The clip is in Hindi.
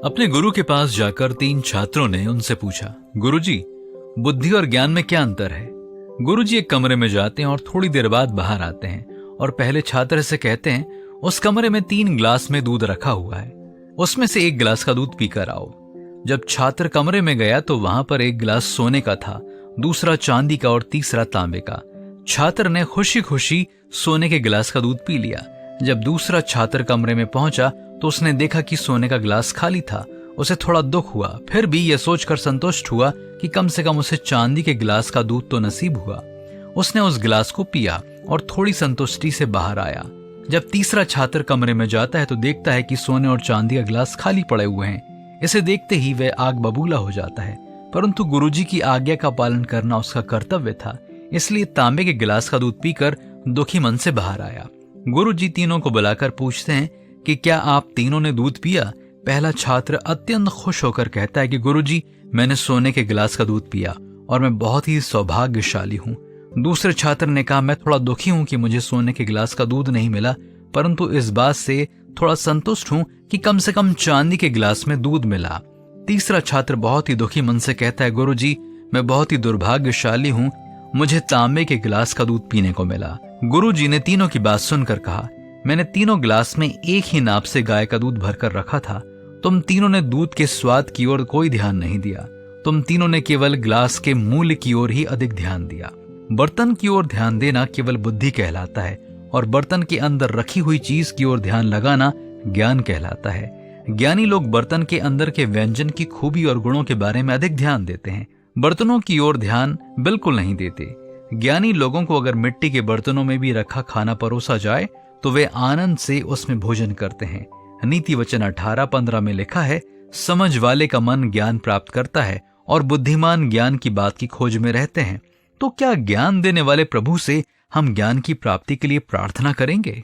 अपने गुरु के पास जाकर 3 छात्रों ने उनसे पूछा, गुरुजी, बुद्धि और ज्ञान में क्या अंतर है? गुरुजी एक कमरे में जाते हैं और थोड़ी देर बाद बाहर आते हैं और पहले छात्र से कहते हैं, उस कमरे में 3 गिलास में दूध रखा हुआ है, उसमें से 1 गिलास का दूध पीकर आओ। जब छात्र कमरे में गया तो वहां पर 1 गिलास सोने का था, दूसरा चांदी का और तीसरा तांबे का। छात्र ने खुशी खुशी सोने के गिलास का दूध पी लिया। जब दूसरा छात्र कमरे में पहुंचा तो उसने देखा कि सोने का गिलास खाली था। उसे थोड़ा दुख हुआ, फिर भी यह सोचकर संतुष्ट हुआ कि कम से कम उसे चांदी के गिलास का दूध तो नसीब हुआ। उसने उस गिलास को पिया और थोड़ी संतुष्टि से बाहर आया। जब तीसरा छात्र कमरे में जाता है तो देखता है कि सोने और चांदी का गिलास खाली पड़े हुए हैं। इसे देखते ही वह आग बबूला हो जाता है, परंतु गुरुजी की आज्ञा का पालन करना उसका कर्तव्य था, इसलिए तांबे के गिलास का दूध पीकर दुखी मन से बाहर आया। गुरुजी तीनों को बुलाकर पूछते हैं कि क्या आप तीनों ने दूध पिया? पहला छात्र अत्यंत खुश होकर कहता है कि गुरुजी, मैंने सोने के गिलास का दूध पिया और मैं बहुत ही सौभाग्यशाली हूँ। दूसरे छात्र ने कहा, मैं थोड़ा दुखी हूँ कि मुझे सोने के गिलास का दूध नहीं मिला, परंतु इस बात से थोड़ा संतुष्ट हूँ कि कम से कम चांदी के गिलास में दूध मिला। तीसरा छात्र बहुत ही दुखी मन से कहता है, गुरुजी, मैं बहुत ही दुर्भाग्यशाली हूँ, मुझे तांबे के गिलास का दूध पीने को मिला। गुरुजी ने तीनों की बात सुनकर कहा, मैंने तीनों गिलास में एक ही नाप से गाय का दूध भरकर रखा था। तुम तीनों ने दूध के स्वाद की ओर कोई ध्यान नहीं दिया। तुम तीनों ने केवल गिलास के मूल्य की ओर ही अधिक ध्यान दिया। बर्तन की ओर ध्यान देना केवल बुद्धि कहलाता है और बर्तन के अंदर रखी हुई चीज की ओर ध्यान लगाना ज्ञान कहलाता है। ज्ञानी लोग बर्तन के अंदर के व्यंजन की खूबी और गुणों के बारे में अधिक ध्यान देते हैं, बर्तनों की ओर ध्यान बिल्कुल नहीं देते। ज्ञानी लोगों को अगर मिट्टी के बर्तनों में भी रखा खाना परोसा जाए तो वे आनंद से उसमें भोजन करते हैं। नीति वचन 18:15 में लिखा है, समझ वाले का मन ज्ञान प्राप्त करता है और बुद्धिमान ज्ञान की बात की खोज में रहते हैं। तो क्या ज्ञान देने वाले प्रभु से हम ज्ञान की प्राप्ति के लिए प्रार्थना करेंगे?